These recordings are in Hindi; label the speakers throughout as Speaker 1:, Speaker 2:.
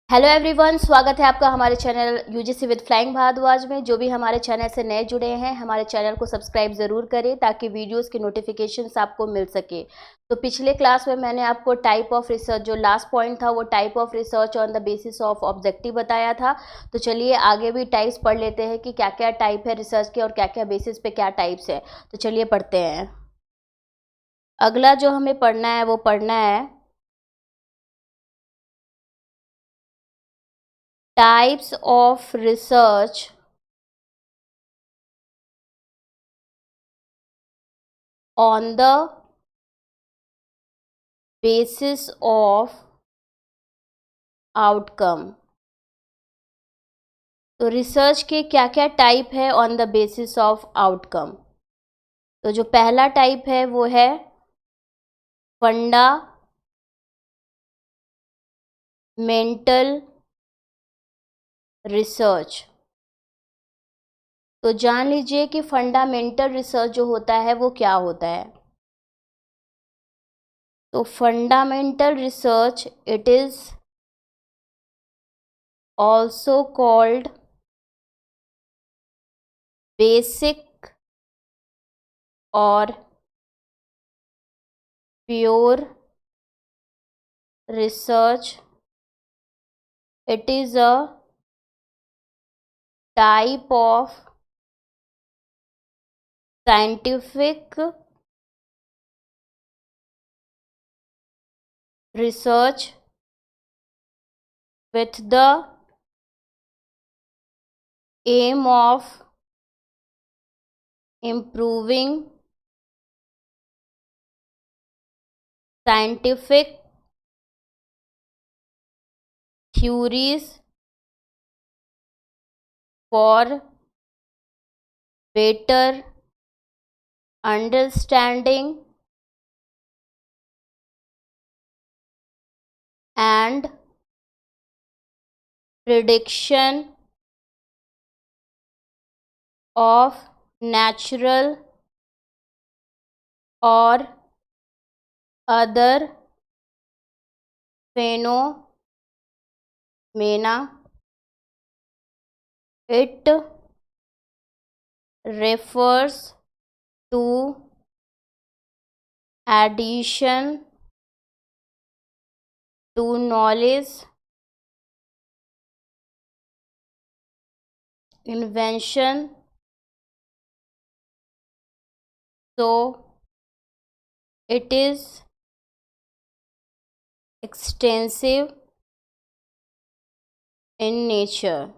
Speaker 1: हेलो एवरीवन, स्वागत है आपका हमारे channel UGC with flying Bhardwaj में। जो भी हमारे चैनल से नए जुड़े हैं, हमारे चैनल को सब्सक्राइब ज़रूर करें ताकि वीडियोस की नोटिफिकेशंस आपको मिल सके। तो पिछले क्लास में मैंने आपको टाइप ऑफ रिसर्च, जो लास्ट पॉइंट था वो type of research on the basis of objective बताया था। तो चलिए आगे भी टाइप्स पढ़ लेते हैं कि क्या क्या टाइप है रिसर्च के और क्या क्या बेसिस पे क्या टाइप्स है। तो चलिए पढ़ते हैं। अगला जो हमें पढ़ना है वो पढ़ना है types of research on the basis of outcome। तो रिसर्च के क्या क्या टाइप है on the basis of outcome. तो जो पहला टाइप है वो है फंडामेंटल रिसर्च। तो जान लीजिए कि फंडामेंटल रिसर्च जो होता है वो क्या होता है। तो fundamental research it is also called basic और pure research. It is a type of scientific research with the aim of improving scientific theories for better understanding and prediction of natural or other phenomena. It refers to addition to knowledge, invention, so it is extensive in nature।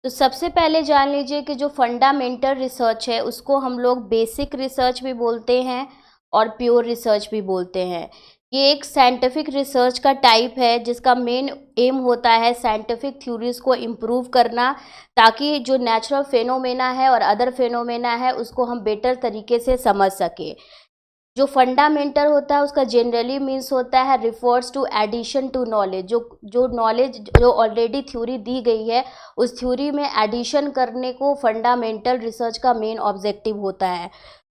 Speaker 1: तो सबसे पहले जान लीजिए कि जो फंडामेंटल रिसर्च है उसको हम लोग बेसिक रिसर्च भी बोलते हैं और प्योर रिसर्च भी बोलते हैं। ये एक साइंटिफिक रिसर्च का टाइप है जिसका मेन एम होता है साइंटिफिक थ्योरीज को इम्प्रूव करना, ताकि जो नेचुरल फेनोमेना है और अदर फेनोमेना है उसको हम बेटर तरीके से समझ सके। जो फंडामेंटल होता है उसका जनरली मीन्स होता है refers to addition to knowledge. जो नॉलेज जो ऑलरेडी थ्योरी दी गई है उस थ्योरी में एडिशन करने को फंडामेंटल रिसर्च का मेन ऑब्जेक्टिव होता है।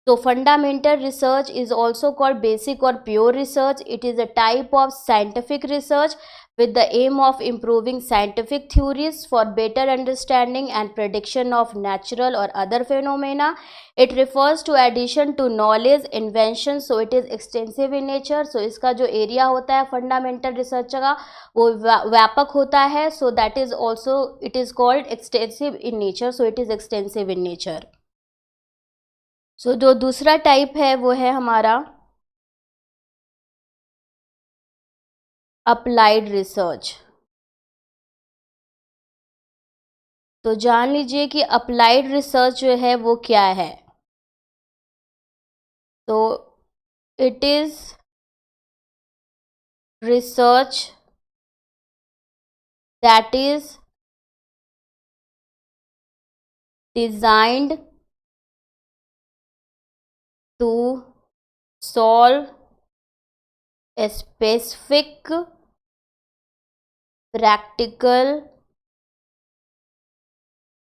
Speaker 1: तो fundamental research is also called basic और pure research. It is a type of scientific research with the aim of improving scientific theories for better understanding and prediction of natural or other phenomena। It refers to addition to knowledge, invention, so it is extensive in nature। so इसका जो एरिया होता है फंडामेंटल रिसर्च का वो व्यापक होता है। so that is also it is called extensive in nature, so it is extensive in nature। so जो दूसरा टाइप है वो है हमारा अप्लाइड रिसर्च। तो जान लीजिए कि अप्लाइड रिसर्च जो है वो क्या है। तो it is research that is designed to solve a specific practical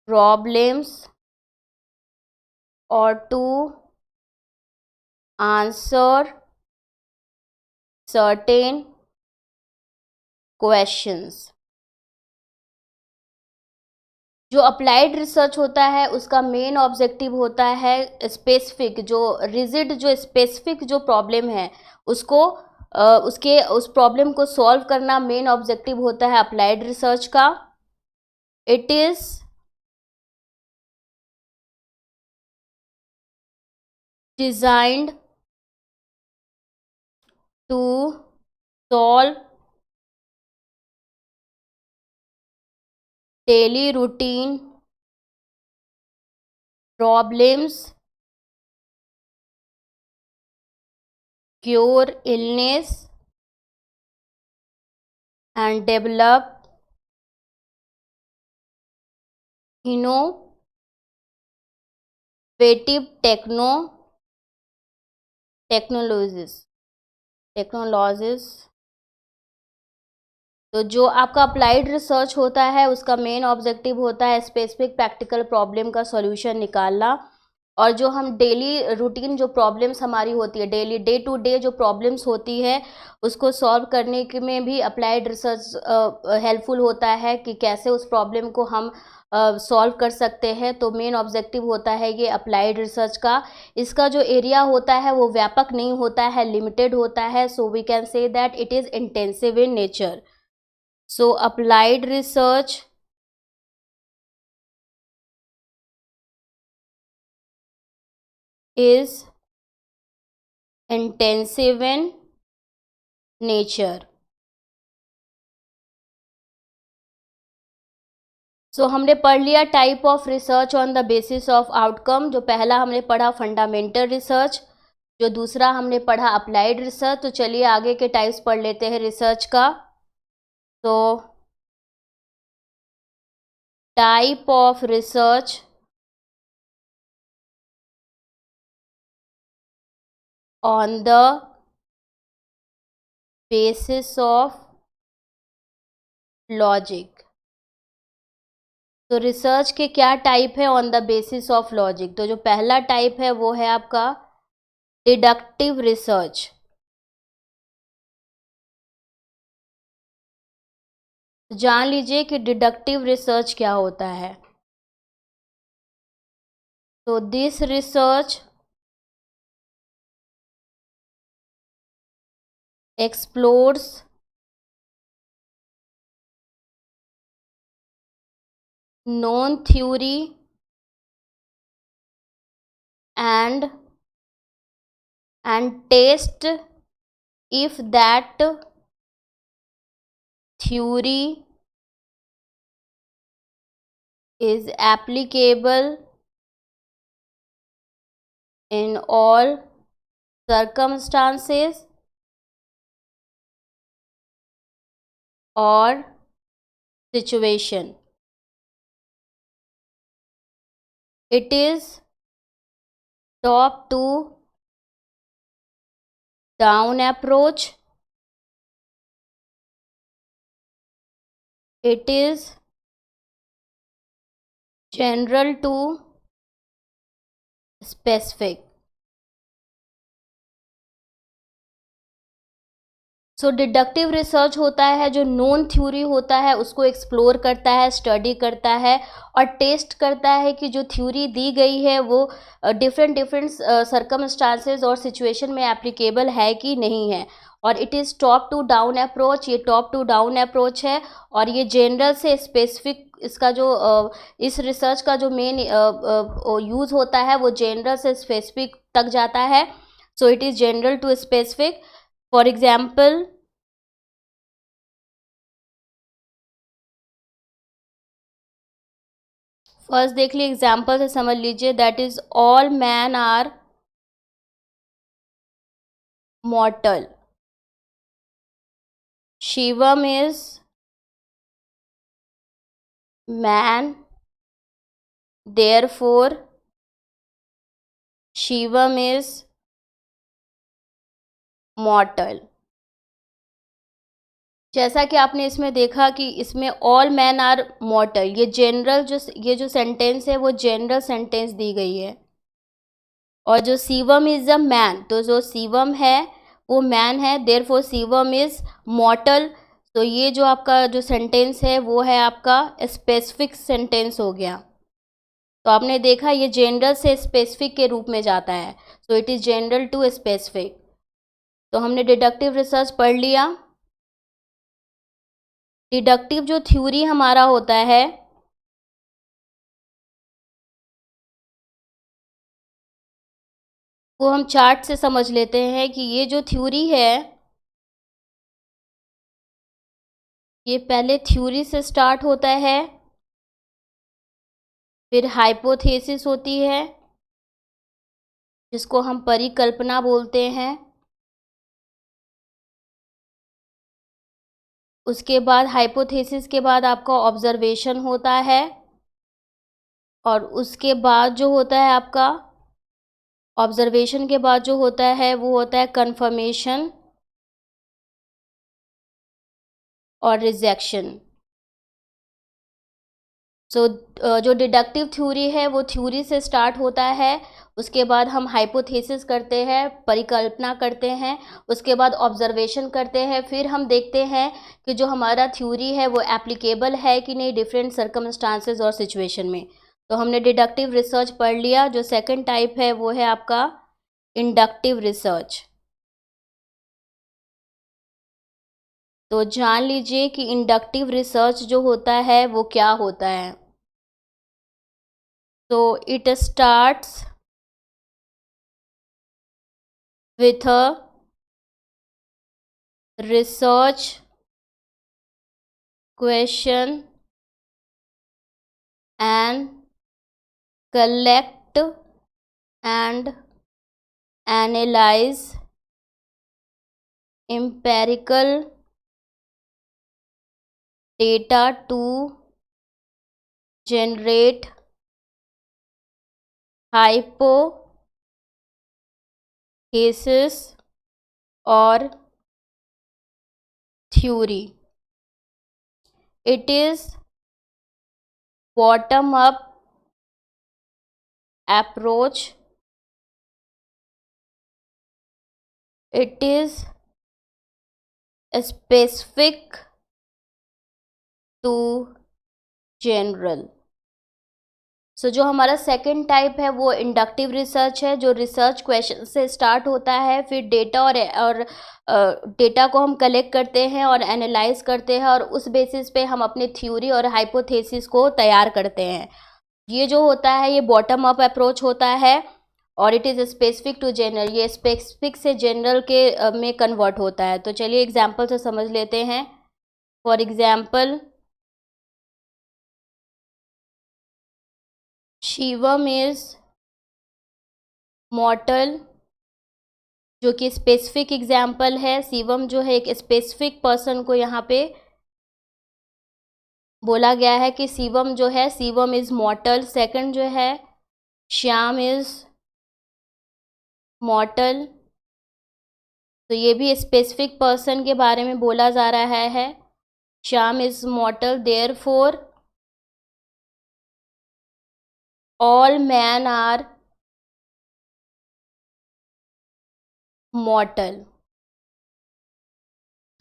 Speaker 1: problems or to answer certain questions। जो अप्लाइड रिसर्च होता है उसका मेन ऑब्जेक्टिव होता है स्पेसिफिक, जो रिजिड, जो स्पेसिफिक जो प्रॉब्लम है उसको उसके उस प्रॉब्लम को सॉल्व करना मेन ऑब्जेक्टिव होता है अप्लाइड रिसर्च का। It is designed to solve daily routine problems, cure illness and develop innovative technologies. तो जो आपका अप्लाइड रिसर्च होता है उसका मेन ऑब्जेक्टिव होता है स्पेसिफिक प्रैक्टिकल प्रॉब्लम का सॉल्यूशन निकालना, और जो हम डेली रूटीन जो प्रॉब्लम्स हमारी होती है, डेली डे टू डे जो प्रॉब्लम्स होती है उसको सॉल्व करने के में भी अप्लाइड रिसर्च हेल्पफुल होता है कि कैसे उस प्रॉब्लम को हम सॉल्व कर सकते हैं। तो मेन ऑब्जेक्टिव होता है ये अप्लाइड रिसर्च का। इसका जो एरिया होता है वो व्यापक नहीं होता है, लिमिटेड होता है। So we can say that it is intensive in nature. So applied research is intensive in nature। So हमने पढ़ लिया type of research on the basis of outcome. जो पहला हमने पढ़ा फंडामेंटल रिसर्च, जो दूसरा हमने पढ़ा अप्लाइड रिसर्च। तो चलिए आगे के टाइप्स पढ़ लेते हैं रिसर्च का। तो type of research on the basis of logic. तो रिसर्च के क्या टाइप है on the basis of logic? तो जो पहला टाइप है वो है आपका डिडक्टिव रिसर्च। जान लीजिए कि डिडक्टिव रिसर्च क्या होता है। तो this research explores known theory and test if that theory is applicable in all circumstances or situation। It is top to down approach। It is general to specific। So deductive research होता है जो नोन थ्योरी होता है उसको एक्सप्लोर करता है, स्टडी करता है और टेस्ट करता है कि जो थ्योरी दी गई है वो डिफरेंट सर्कमस्टांसेस और सिचुएशन में एप्लीकेबल है कि नहीं है। और it is top to down approach. ये टॉप टू डाउन अप्रोच है और ये जनरल से स्पेसिफिक, इसका जो इस रिसर्च का जो मेन यूज़ होता है वो जनरल से स्पेसिफिक तक जाता है। So it is general to specific. For example, first देख लीजिए, एग्जाम्पल से समझ लीजिए। That is all man are mortal. Shivam is man, therefore Shivam is mortal. जैसा कि आपने इसमें देखा कि इसमें ऑल मैन आर मॉर्टल, ये जो सेंटेंस है वो जनरल सेंटेंस दी गई है। और जो शिवम इज अ मैन, तो जो शिवम है वो मैन है, देयरफॉर शिवम इज मॉर्टल। तो ये जो आपका जो सेंटेंस है वो है आपका स्पेसिफिक सेंटेंस हो गया। तो आपने देखा ये जनरल से स्पेसिफिक के रूप में जाता है, so it is general to specific. तो हमने डिडक्टिव रिसर्च पढ़ लिया। डिडक्टिव जो थ्योरी हमारा होता है वो हम चार्ट से समझ लेते हैं कि ये जो थ्योरी है ये पहले थ्योरी से स्टार्ट होता है, फिर हाइपोथेसिस होती है जिसको हम परिकल्पना बोलते हैं, उसके बाद हाइपोथेसिस के बाद आपका ऑब्जर्वेशन होता है, और उसके बाद जो होता है आपका ऑब्जर्वेशन के बाद जो होता है वो होता है कंफर्मेशन और रिजेक्शन। सो जो डिडक्टिव थ्योरी है वो थ्योरी से स्टार्ट होता है, उसके बाद हम हाइपोथेसिस करते हैं, परिकल्पना करते हैं, उसके बाद ऑब्जर्वेशन करते हैं, फिर हम देखते हैं कि जो हमारा थ्योरी है वो एप्लीकेबल है कि नहीं डिफरेंट सर्कमस्टांसेस और सिचुएशन में। तो हमने डिडक्टिव रिसर्च पढ़ लिया। जो सेकंड टाइप है वो है आपका इंडक्टिव रिसर्च। तो जान लीजिए कि इंडक्टिव रिसर्च जो होता है वो क्या होता है। तो it starts with a research question and collect and analyze empirical data to generate hypothesis or theory. It is bottom up approach. It is specific to general. सो जो हमारा सेकंड टाइप है वो इंडक्टिव रिसर्च है, जो रिसर्च क्वेश्चन से स्टार्ट होता है, फिर डेटा और डेटा को हम कलेक्ट करते हैं और एनालाइज करते हैं, और उस बेसिस पे हम अपने थ्योरी और हाइपोथेसिस को तैयार करते हैं। ये जो होता है ये बॉटम अप अप्रोच होता है, और it is specific to general, ये स्पेसिफिक से जनरल के में कन्वर्ट होता है। तो चलिए एग्जाम्पल से समझ लेते हैं। फॉर एग्जाम्पल, शिवम इज मॉर्टल, जो कि स्पेसिफिक एग्जाम्पल है। शिवम जो है एक स्पेसिफिक पर्सन को यहाँ पे बोला गया है कि शिवम जो है, शिवम इज मॉर्टल। सेकंड जो है श्याम इज मॉर्टल, तो ये भी स्पेसिफिक पर्सन के बारे में बोला जा रहा है। Shyam is mortal, therefore all man are mortal.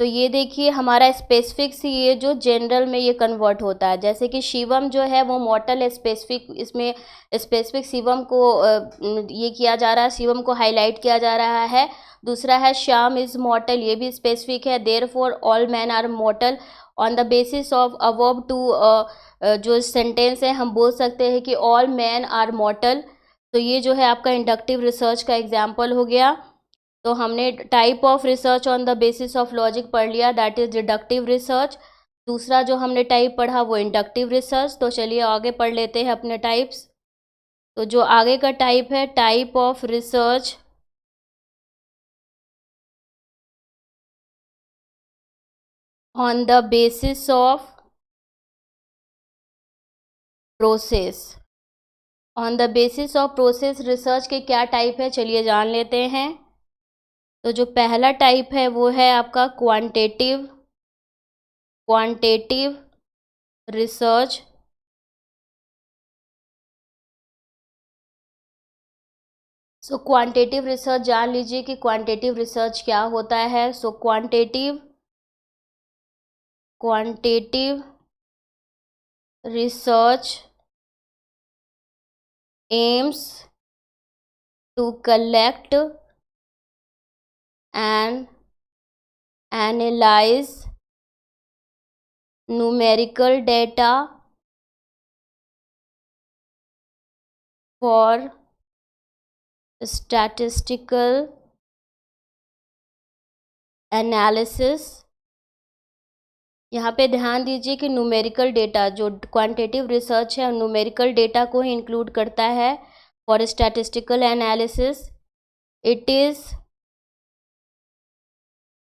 Speaker 1: तो ये देखिए हमारा स्पेसिफिक से ये जो जनरल में ये कन्वर्ट होता है, जैसे कि शिवम जो है वो मॉर्टल स्पेसिफिक, इसमें स्पेसिफिक शिवम को ये किया जा रहा है, शिवम को हाईलाइट किया जा रहा है। दूसरा है श्याम इज मॉर्टल, ये भी स्पेसिफिक है। Therefore all man are mortal. On the basis of above two जो सेंटेंस है हम बोल सकते हैं कि ऑल मैन आर मॉर्टल। तो ये जो है आपका इंडक्टिव रिसर्च का एग्जाम्पल हो गया। तो हमने type of research on the basis of logic पढ़ लिया, दैट इज डिडक्टिव रिसर्च। दूसरा जो हमने टाइप पढ़ा वो इंडक्टिव रिसर्च। तो चलिए आगे पढ़ लेते हैं अपने टाइप्स। तो जो आगे का टाइप है, type of research on the basis of process. On the basis of process research के क्या टाइप है चलिए जान लेते हैं। तो जो पहला टाइप है वो है आपका quantitative research. So quantitative research जान लीजिए कि क्वांटिटेटिव रिसर्च क्या होता है। So quantitative research aims to collect and analyse numerical data for statistical analysis। यहाँ पे ध्यान दीजिए कि न्यूमेरिकल डेटा, जो क्वांटिटेटिव रिसर्च है न्यूमेरिकल डेटा को ही इंक्लूड करता है for statistical analysis. It is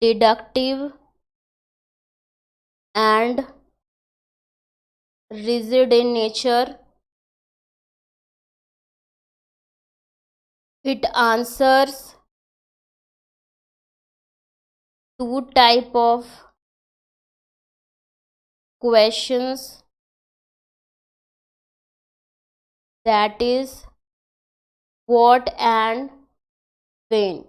Speaker 1: deductive and rigid in nature। It answers two type of questions, that is what and when।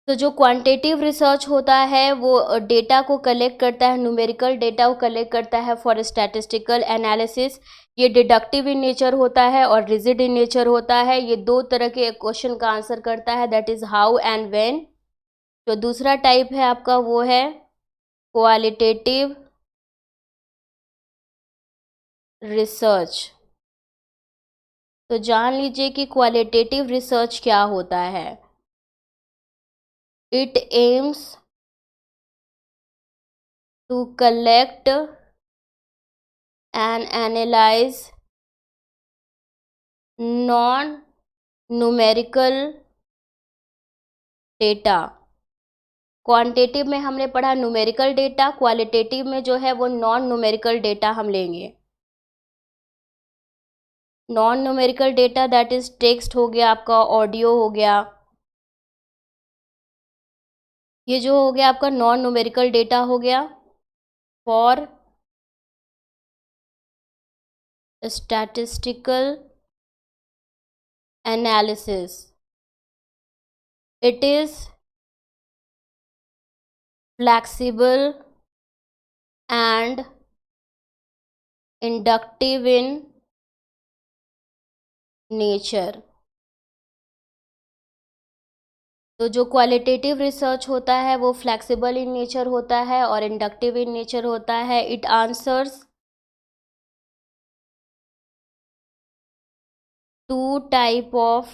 Speaker 1: तो जो क्वांटिटेटिव रिसर्च होता है वो डेटा को कलेक्ट करता है, न्यूमेरिकल डेटा को कलेक्ट करता है फॉर स्टैटिस्टिकल एनालिसिस। ये डिडक्टिव इन नेचर होता है और रिजिड इन नेचर होता है। ये दो तरह के क्वेश्चन का आंसर करता है, that is how and when. जो दूसरा टाइप है आपका वो है क्वालिटेटिव रिसर्च। तो जान लीजिए कि क्वालिटेटिव रिसर्च क्या होता है। It aims to collect and analyze non-numerical data। Quantitative में हमने पढ़ा न्यूमेरिकल डेटा, क्वालिटेटिव में जो है वो नॉन न्यूमेरिकल डेटा हम लेंगे। Non numerical data that is text हो गया आपका, ऑडियो हो गया, ये जो हो गया आपका नॉन न्यूमेरिकल डेटा हो गया for statistical analysis. It is flexible and inductive in nature. तो जो क्वालिटेटिव रिसर्च होता है वो फ्लेक्सिबल इन नेचर होता है और इंडक्टिव इन नेचर होता है। It answers to type of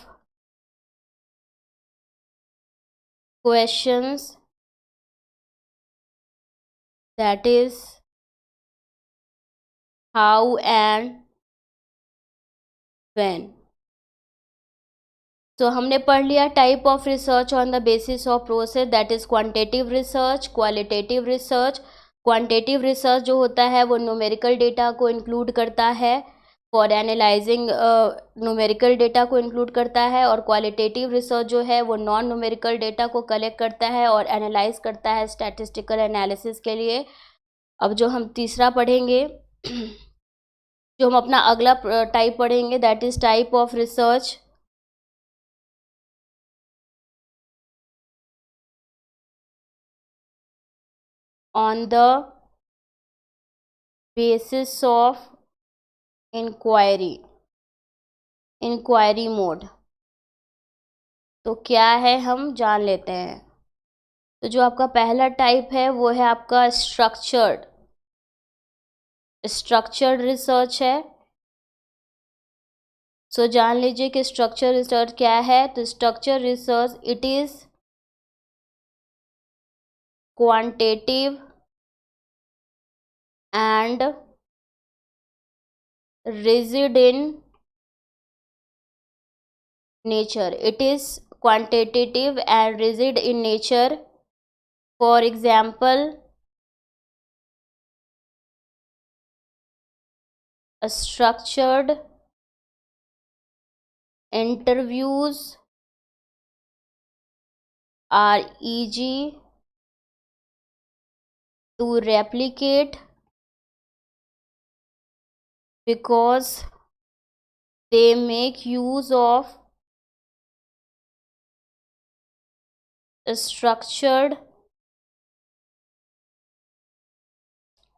Speaker 1: questions, that is how and when. तो हमने पढ़ लिया type of research on the basis of process, that is quantitative research, qualitative research. Quantitative research जो होता है वो न्यूमेरिकल डेटा को इंक्लूड करता है फॉर एनालाइजिंग, न्यूमेरिकल डेटा को इंक्लूड करता है, और क्वालिटेटिव रिसर्च जो है वो नॉन न्यूमेरिकल डेटा को कलेक्ट करता है और एनालाइज करता है स्टैटिस्टिकल एनालिसिस के लिए। अब जो हम तीसरा पढ़ेंगे जो हम अपना अगला टाइप पढ़ेंगे, that is type of research on the basis of inquiry mode. तो क्या है हम जान लेते हैं। तो जो आपका पहला टाइप है वो है आपका स्ट्रक्चर्ड रिसर्च है। सो जान लीजिए कि स्ट्रक्चर रिसर्च क्या है। तो structure research it is quantitative and rigid in nature। It is quantitative and rigid in nature। For example, a structured interviews are easy to replicate because they make use of structured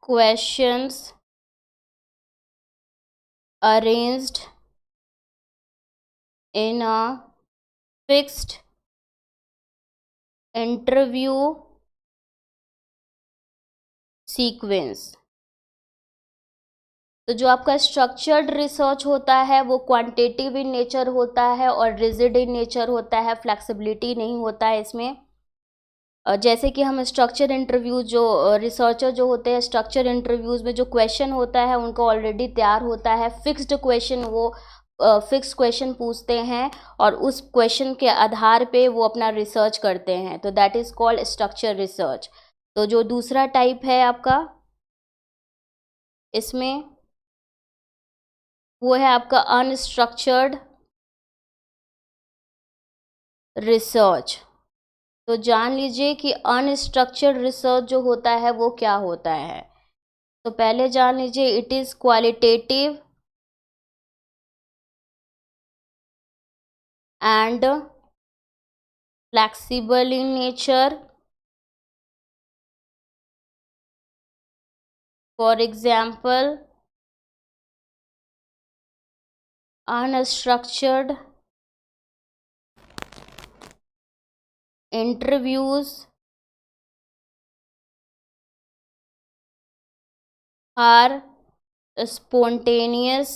Speaker 1: questions arranged in a fixed interview sequence. तो जो आपका स्ट्रक्चर्ड रिसर्च होता है वो क्वांटिटेटिव इन नेचर होता है और रिजिड इन नेचर होता है, फ्लेक्सिबिलिटी नहीं होता है इसमें। जैसे कि हम स्ट्रक्चर इंटरव्यूज जो रिसर्चर जो होते हैं, स्ट्रक्चर इंटरव्यूज़ में जो क्वेश्चन होता है उनका ऑलरेडी तैयार होता है, फिक्स्ड क्वेश्चन, वो फिक्स क्वेश्चन पूछते हैं और उस क्वेश्चन के आधार पे वो अपना रिसर्च करते हैं, तो that is called structure research. तो जो दूसरा टाइप है आपका इसमें, वो है आपका अनस्ट्रक्चर्ड रिसर्च। तो जान लीजिए कि अनस्ट्रक्चर्ड रिसर्च जो होता है वो क्या होता है। तो पहले जान लीजिए, it is qualitative and flexible in nature. For example, unstructured interviews are spontaneous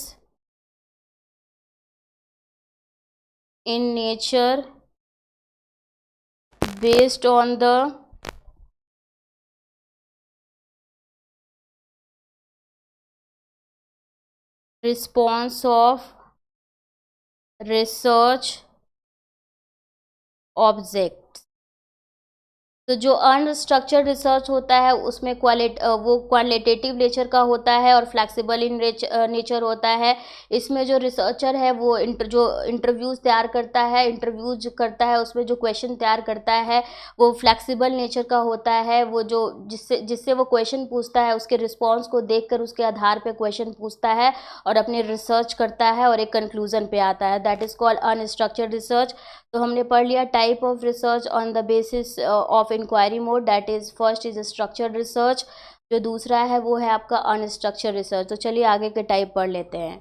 Speaker 1: in nature based on the response of research objects। तो जो अनस्ट्रक्चर्ड रिसर्च होता है उसमें वो क्वालिटेटिव नेचर का होता है और फ्लेक्सिबल इन नेचर होता है। इसमें जो रिसर्चर है वो जो इंटरव्यूज़ तैयार करता है, इंटरव्यूज करता है, उसमें जो क्वेश्चन तैयार करता है वो फ्लेक्सिबल नेचर का होता है। वो जो जिससे वो क्वेश्चन पूछता है उसके रिस्पॉन्स को देखकर उसके आधार पर क्वेश्चन पूछता है और अपने रिसर्च करता है और एक कंक्लूजन पे आता है, that is called unstructured research. तो हमने पढ़ लिया type of research on the basis of inquiry mode, that is first is structured research. जो दूसरा है वो है आपका अनस्ट्रक्चर्ड रिसर्च। तो चलिए आगे के टाइप पढ़ लेते हैं।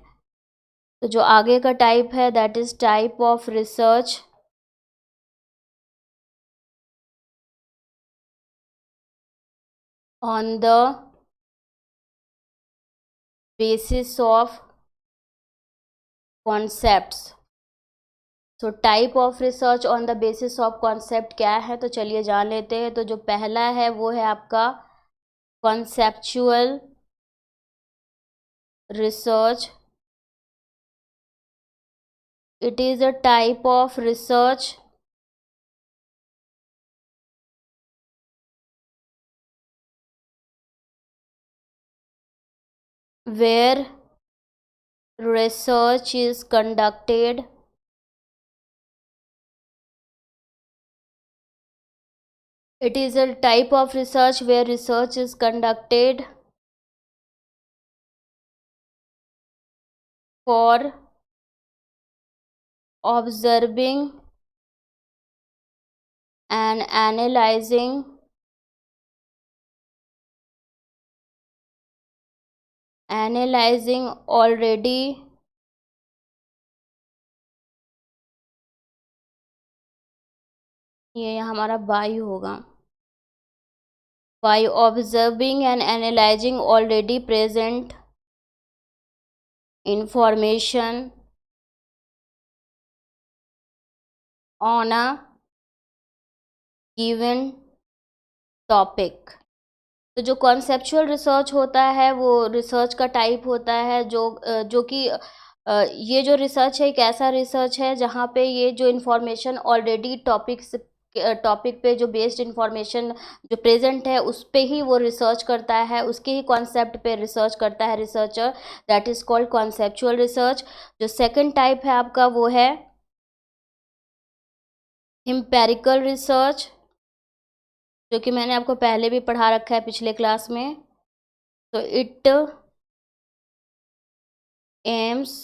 Speaker 1: तो जो आगे का टाइप है that is type of research on the basis of concepts. तो type of research on the basis of concept क्या है, तो चलिए जान लेते हैं। तो जो पहला है वो है आपका conceptual research. It is a type of research where research is conducted It is a type of research where research is conducted for observing and analyzing already ये हमारा बाई होगा, by observing and analyzing already present information on a given topic. तो जो कॉन्सेप्चुअल रिसर्च होता है वो रिसर्च का टाइप होता है जो कि ये जो रिसर्च है एक ऐसा रिसर्च है जहाँ पे ये जो इन्फॉर्मेशन ऑलरेडी टॉपिक पे जो बेस्ड इन्फॉर्मेशन जो प्रेजेंट है उस पे ही वो रिसर्च करता है, उसके ही कॉन्सेप्ट पे रिसर्च करता है researcher, that is called conceptual research. जो सेकंड टाइप है आपका वो है एम्पेरिकल रिसर्च, जो कि मैंने आपको पहले भी पढ़ा रखा है पिछले क्लास में। तो it aims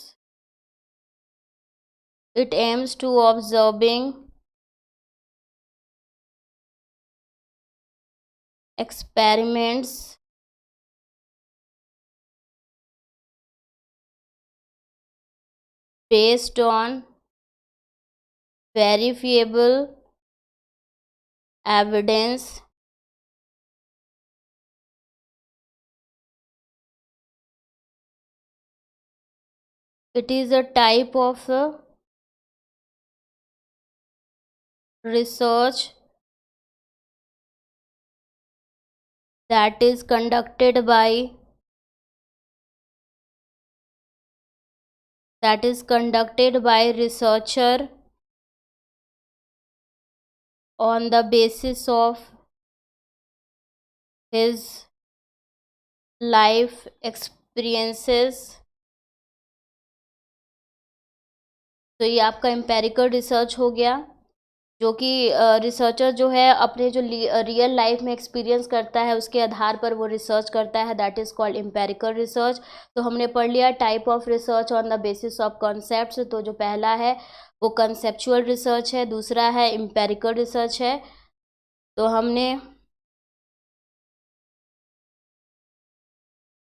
Speaker 1: It aims to observing experiments based on verifiable evidence it is a type of research that is conducted by researcher on the basis of his life experiences। तो ये आपका एम्पेरिकल रिसर्च हो गया, जो कि रिसर्चर जो है अपने जो रियल लाइफ में एक्सपीरियंस करता है उसके आधार पर वो रिसर्च करता है, that is called empirical research. तो हमने पढ़ लिया type of research on the basis of concepts. तो जो पहला है वो कंसेप्चुअल रिसर्च है, दूसरा है एम्पेरिकल रिसर्च है। तो हमने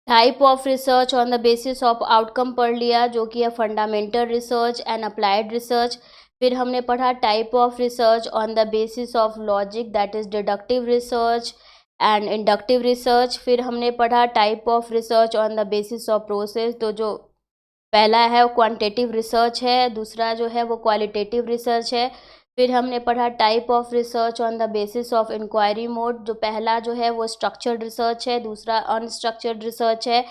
Speaker 1: type of research on the basis of outcome पढ़ लिया, जो कि है fundamental research and applied research. फिर हमने पढ़ा type of research on the basis of logic, that is deductive research and inductive research. फिर हमने पढ़ा type of research on the basis of process. तो जो पहला है वो क्वांटिटेटिव रिसर्च है, दूसरा जो है वो क्वालिटेटिव रिसर्च है। फिर हमने पढ़ा type of research on the basis of inquiry mode, जो पहला जो है वो स्ट्रक्चर्ड रिसर्च है, दूसरा अनस्ट्रक्चर्ड रिसर्च है।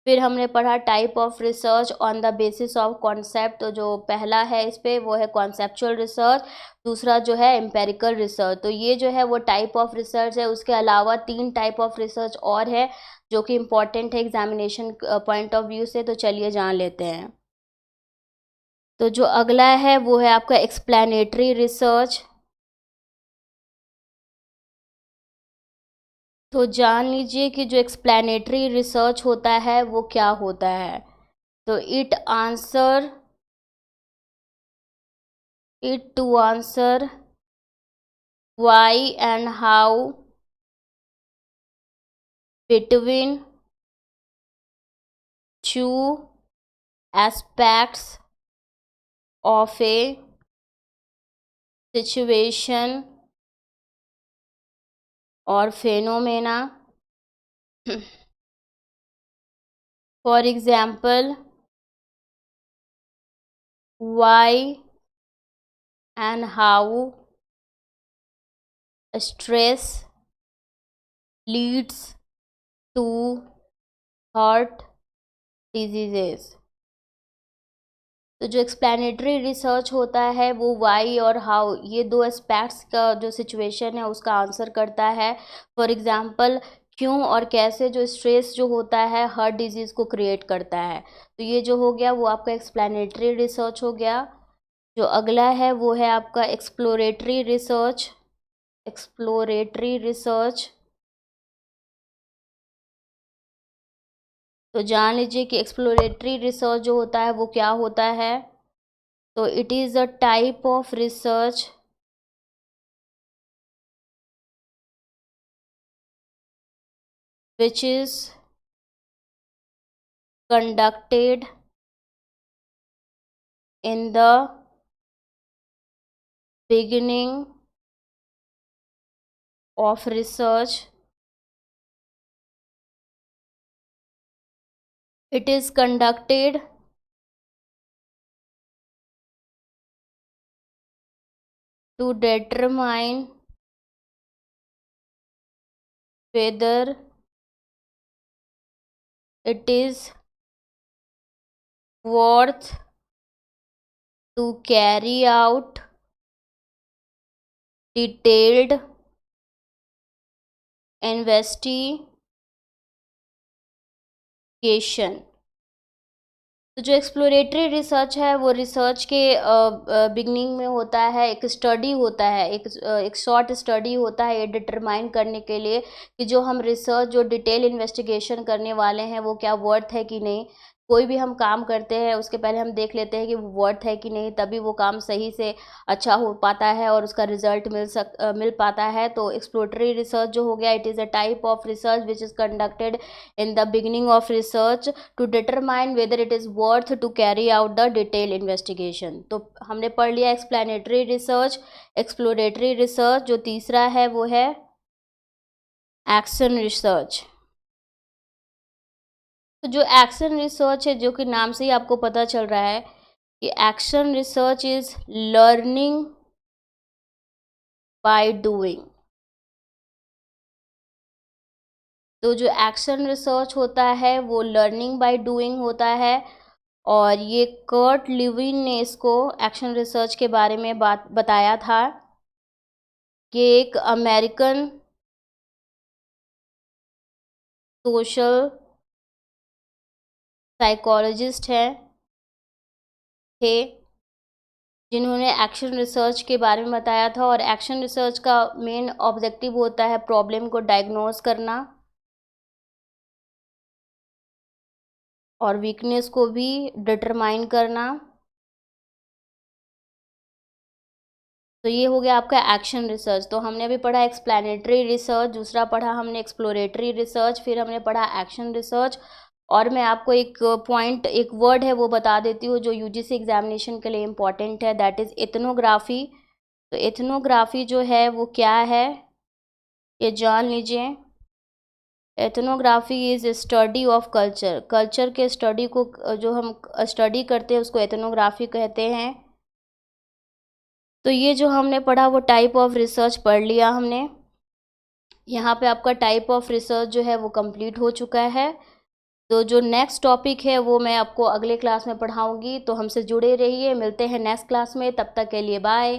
Speaker 1: फिर हमने पढ़ा type of research on the basis of concept, तो जो पहला है इस पे वो है कॉन्सेप्चुअल रिसर्च, दूसरा जो है एम्पेरिकल रिसर्च। तो ये जो है वो टाइप ऑफ रिसर्च है। उसके अलावा 3 टाइप ऑफ रिसर्च और है जो कि इम्पॉर्टेंट है एग्जामिनेशन पॉइंट ऑफ व्यू से। तो चलिए जान लेते हैं। तो जो अगला है वो है आपका एक्सप्लेनेटरी रिसर्च। तो जान लीजिए कि जो एक्सप्लेनेटरी रिसर्च होता है वो क्या होता है। तो it to answer why and how between 2 aspects of a situation or phenomena। For example, why and how stress leads to heart diseases। तो जो एक्सप्लेनेटरी रिसर्च होता है वो वाई और हाउ, ये 2 एस्पेक्ट्स का जो सिचुएशन है उसका आंसर करता है। फॉर एग्जांपल, क्यों और कैसे जो स्ट्रेस जो होता है हार्ट डिजीज़ को क्रिएट करता है। तो ये जो हो गया वो आपका एक्सप्लेनेटरी रिसर्च हो गया। जो अगला है वो है आपका एक्सप्लोरेटरी रिसर्च। तो जान लीजिए कि एक्सप्लोरेटरी रिसर्च जो होता है वो क्या होता है। तो it is a type of research which is conducted in the beginning of research। It is conducted to determine whether it is worth to carry out detailed investigation। तो जो एक्सप्लोरेटरी रिसर्च है वो रिसर्च के बिगनिंग में होता है, एक स्टडी होता है, एक शॉर्ट स्टडी होता है ये डिटरमाइन करने के लिए कि जो हम रिसर्च जो डिटेल इन्वेस्टिगेशन करने वाले हैं वो क्या वर्थ है कि नहीं, कोई भी हम काम करते हैं उसके पहले हम देख लेते हैं कि वो वर्थ है कि नहीं, तभी वो काम सही से अच्छा हो पाता है और उसका रिजल्ट मिल पाता है। तो एक्सप्लोरेटरी रिसर्च जो हो गया, it is a type of research which is conducted in the beginning of research to determine whether it is worth to carry out the detail investigation. तो हमने पढ़ लिया एक्सप्लेनेटरी रिसर्च, एक्सप्लोरेटरी रिसर्च। जो तीसरा है वो है एक्शन रिसर्च। तो जो एक्शन रिसर्च है, जो कि नाम से ही आपको पता चल रहा है कि action research is learning by doing. तो जो एक्शन रिसर्च होता है वो लर्निंग बाय डूइंग होता है। और ये कर्ट लिविन ने इसको एक्शन रिसर्च के बारे में बताया था कि एक अमेरिकन सोशल साइकोलॉजिस्ट थे जिन्होंने एक्शन रिसर्च के बारे में बताया था। और एक्शन रिसर्च का मेन ऑब्जेक्टिव होता है प्रॉब्लम को डायग्नोज करना और वीकनेस को भी डिटरमाइन करना। तो ये हो गया आपका एक्शन रिसर्च। तो हमने अभी पढ़ा एक्सप्लेनेटरी रिसर्च, दूसरा पढ़ा हमने एक्सप्लोरेटरी रिसर्च, फिर हमने पढ़ा एक्शन रिसर्च। और मैं आपको एक पॉइंट, एक वर्ड है वो बता देती हूँ जो यूजीसी एग्जामिनेशन के लिए इम्पॉर्टेंट है, दैट इज़ एथनोग्राफी। तो एथनोग्राफी जो है वो क्या है, ये जान लीजिए। Ethnography is study of culture. Culture के स्टडी को जो हम स्टडी करते हैं उसको एथनोग्राफी कहते हैं। तो ये जो हमने पढ़ा वो टाइप ऑफ रिसर्च पढ़ लिया हमने। यहाँ पे आपका टाइप ऑफ रिसर्च जो है वो कंप्लीट हो चुका है। तो जो नेक्स्ट टॉपिक है वो मैं आपको अगले क्लास में पढ़ाऊँगी। तो हमसे जुड़े रहिए, मिलते हैं नेक्स्ट क्लास में, तब तक के लिए बाय।